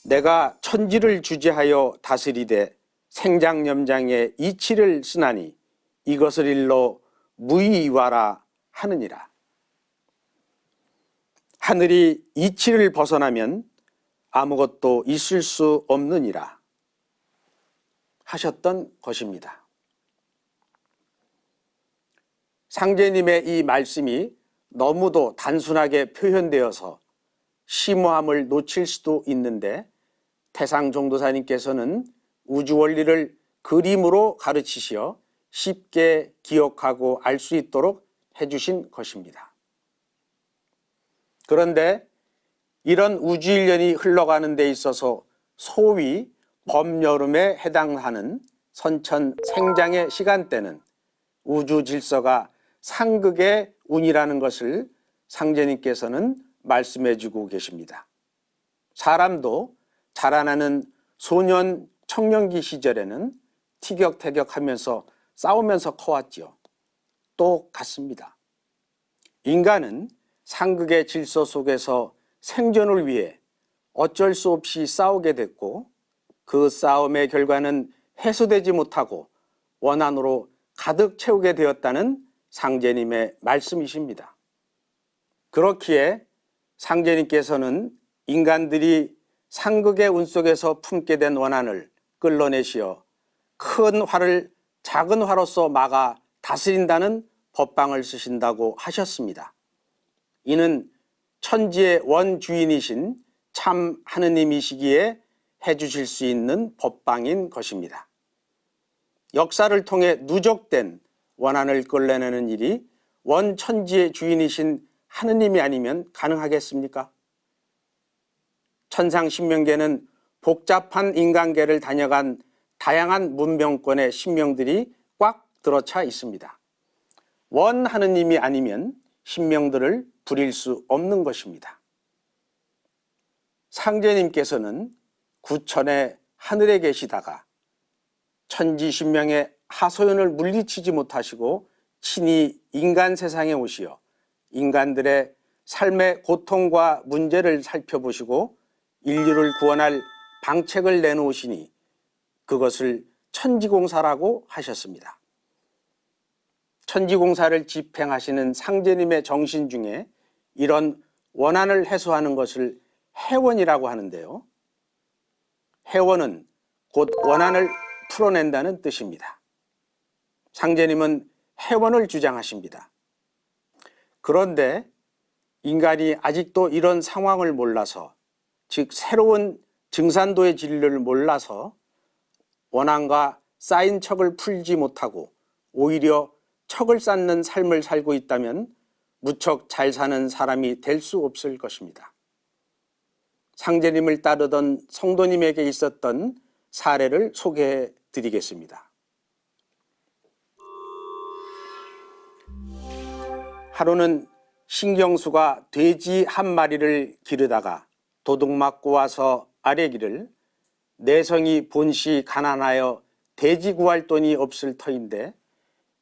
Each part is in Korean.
내가 천지를 주재하여 다스리되 생장염장의 이치를 쓰나니 이것을 일러 무의와라 하느니라. 하늘이 이치를 벗어나면 아무것도 있을 수 없느니라 하셨던 것입니다. 상제님의 이 말씀이 너무도 단순하게 표현되어서 심오함을 놓칠 수도 있는데 태상종도사님께서는 우주원리를 그림으로 가르치시어 쉽게 기억하고 알 수 있도록 해주신 것입니다. 그런데 이런 우주일련이 흘러가는 데 있어서 소위 범여름에 해당하는 선천 생장의 시간대는 우주 질서가 상극의 운이라는 것을 상제님께서는 말씀해 주고 계십니다. 사람도 자라나는 소년 청년기 시절에는 티격태격하면서 싸우면서 커왔지요. 똑같습니다. 인간은 상극의 질서 속에서 생존을 위해 어쩔 수 없이 싸우게 됐고 그 싸움의 결과는 해소되지 못하고 원한으로 가득 채우게 되었다는 상제님의 말씀이십니다. 그렇기에 상제님께서는 인간들이 상극의 운 속에서 품게 된 원한을 끌어내시어 큰 화를 작은 화로서 막아 다스린다는 법방을 쓰신다고 하셨습니다. 이는 천지의 원주인이신 참 하느님이시기에 해주실 수 있는 법방인 것입니다. 역사를 통해 누적된 원한을 끌어내는 일이 원천지의 주인이신 하느님이 아니면 가능하겠습니까? 천상신명계는 복잡한 인간계를 다녀간 다양한 문명권의 신명들이 꽉 들어차 있습니다. 원 하느님이 아니면 신명들을 부릴 수 없는 것입니다. 상제님께서는 구천의 하늘에 계시다가 천지신명의 하소연을 물리치지 못하시고 친히 인간 세상에 오시어 인간들의 삶의 고통과 문제를 살펴보시고 인류를 구원할 방책을 내놓으시니 그것을 천지공사라고 하셨습니다. 천지공사를 집행하시는 상제님의 정신 중에 이런 원한을 해소하는 것을 해원이라고 하는데요. 해원은 곧 원한을 풀어낸다는 뜻입니다. 상제님은 해원을 주장하십니다. 그런데 인간이 아직도 이런 상황을 몰라서, 즉 새로운 증산도의 진리를 몰라서 원한과 쌓인 척을 풀지 못하고 오히려 척을 쌓는 삶을 살고 있다면 무척 잘 사는 사람이 될 수 없을 것입니다. 상제님을 따르던 성도님에게 있었던 사례를 소개해 드리겠습니다. 하루는 신경수가 돼지 한 마리를 기르다가 도둑 맞고 와서 아뢰기를 내성이 본시 가난하여 돼지 구할 돈이 없을 터인데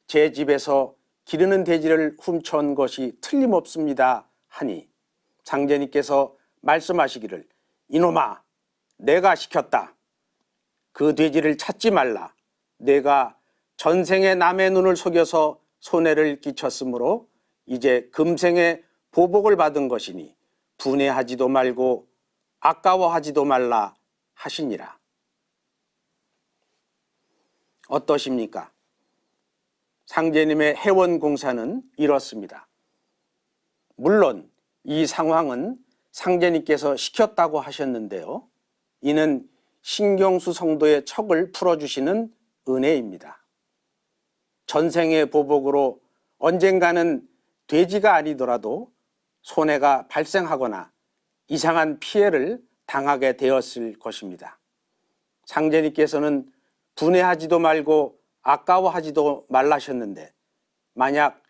제 집에서 기르는 돼지를 훔쳐온 것이 틀림없습니다 하니 상제님께서 말씀하시기를 이놈아 내가 시켰다. 그 돼지를 찾지 말라. 내가 전생에 남의 눈을 속여서 손해를 끼쳤으므로 이제 금생에 보복을 받은 것이니 분해하지도 말고 아까워하지도 말라 하시니라. 어떠십니까? 상제님의 해원 공사는 이렇습니다. 물론 이 상황은 상제님께서 시켰다고 하셨는데요. 이는 신경수 성도의 척을 풀어주시는 은혜입니다. 전생의 보복으로 언젠가는 돼지가 아니더라도 손해가 발생하거나 이상한 피해를 당하게 되었을 것입니다. 상제님께서는 분해하지도 말고 아까워하지도 말라셨는데 만약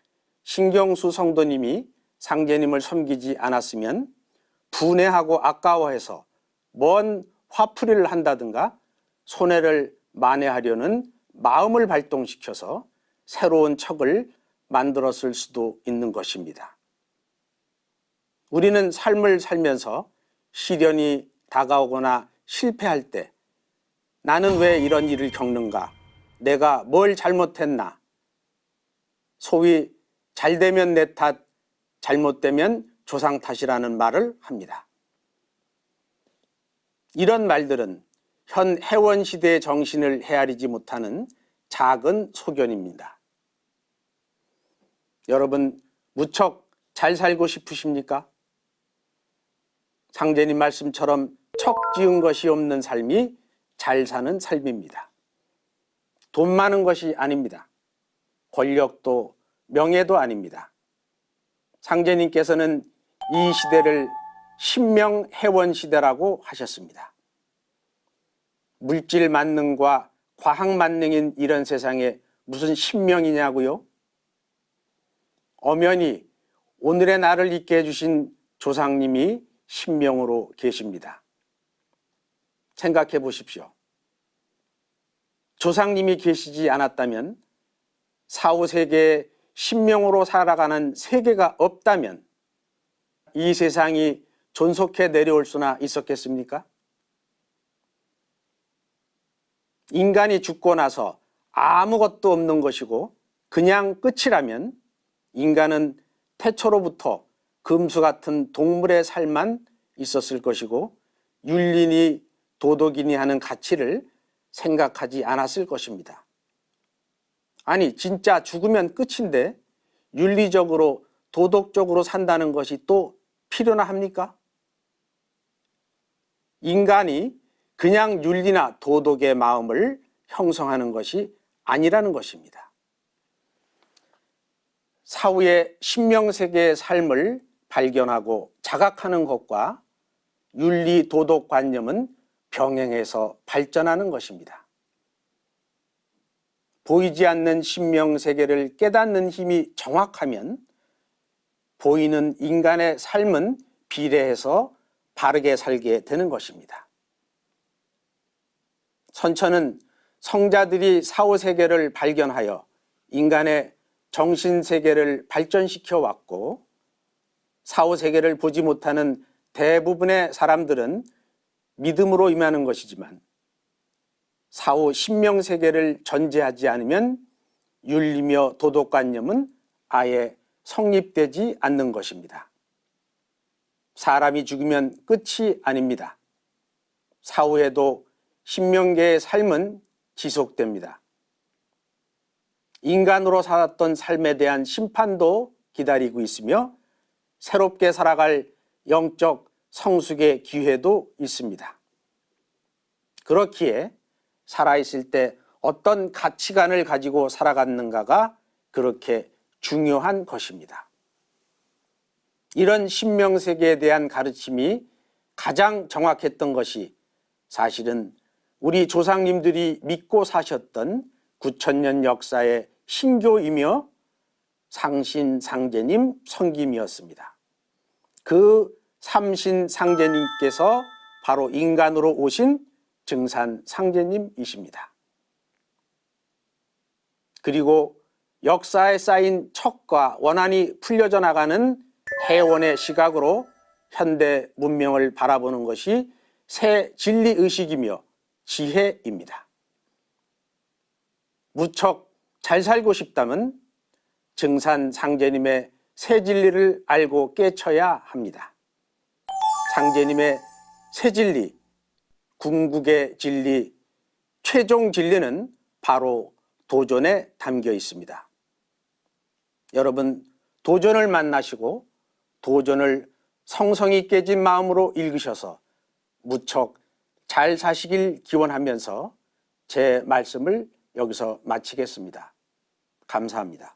신경수 성도님이 상제님을 섬기지 않았으면 분해하고 아까워해서 먼 화풀이를 한다든가 손해를 만회하려는 마음을 발동시켜서 새로운 척을 만들었을 수도 있는 것입니다. 우리는 삶을 살면서 시련이 다가오거나 실패할 때 나는 왜 이런 일을 겪는가? 내가 뭘 잘못했나? 소위 잘 되면 내 탓, 잘못되면 조상 탓이라는 말을 합니다. 이런 말들은 현 해원 시대의 정신을 헤아리지 못하는 작은 소견입니다. 여러분, 무척 잘 살고 싶으십니까? 상제님 말씀처럼 척 지은 것이 없는 삶이 잘 사는 삶입니다. 돈 많은 것이 아닙니다. 권력도 명예도 아닙니다. 상제님께서는 이 시대를 신명해원 시대라고 하셨습니다. 물질 만능과 과학 만능인 이런 세상에 무슨 신명이냐고요? 엄연히 오늘의 나를 있게 해주신 조상님이 신명으로 계십니다. 생각해 보십시오. 조상님이 계시지 않았다면, 사후세계에 신명으로 살아가는 세계가 없다면 이 세상이 존속해 내려올 수나 있었겠습니까? 인간이 죽고 나서 아무것도 없는 것이고 그냥 끝이라면 인간은 태초로부터 금수 같은 동물의 살만 있었을 것이고 윤리니 도덕이니 하는 가치를 생각하지 않았을 것입니다. 아니, 진짜 죽으면 끝인데 윤리적으로 도덕적으로 산다는 것이 또 필요나 합니까? 인간이 그냥 윤리나 도덕의 마음을 형성하는 것이 아니라는 것입니다. 사후의 신명세계의 삶을 발견하고 자각하는 것과 윤리 도덕 관념은 병행해서 발전하는 것입니다. 보이지 않는 신명세계를 깨닫는 힘이 정확하면 보이는 인간의 삶은 비례해서 바르게 살게 되는 것입니다. 선천은 성자들이 사후세계를 발견하여 인간의 정신세계를 발전시켜 왔고, 사후세계를 보지 못하는 대부분의 사람들은 믿음으로 임하는 것이지만 사후 신명세계를 전제하지 않으면 윤리며 도덕관념은 아예 성립되지 않는 것입니다. 사람이 죽으면 끝이 아닙니다. 사후에도 신명계의 삶은 지속됩니다. 인간으로 살았던 삶에 대한 심판도 기다리고 있으며 새롭게 살아갈 영적 성숙의 기회도 있습니다. 그렇기에 살아있을 때 어떤 가치관을 가지고 살아갔는가가 그렇게 중요한 것입니다. 이런 신명세계에 대한 가르침이 가장 정확했던 것이 사실은 우리 조상님들이 믿고 사셨던 9,000년 역사의 신교이며 상신상제님 성김이었습니다. 그 삼신상제님께서 바로 인간으로 오신 증산상제님이십니다. 그리고 역사에 쌓인 척과 원한이 풀려져 나가는 해원의 시각으로 현대 문명을 바라보는 것이 새 진리의식이며 지혜입니다. 무척 잘 살고 싶다면 증산상제님의 새 진리를 알고 깨쳐야 합니다. 상제님의 새 진리, 궁극의 진리, 최종 진리는 바로 도전에 담겨 있습니다. 여러분, 도전을 만나시고 도전을 성성이 깨진 마음으로 읽으셔서 무척 잘 사시길 기원하면서 제 말씀을 여기서 마치겠습니다. 감사합니다.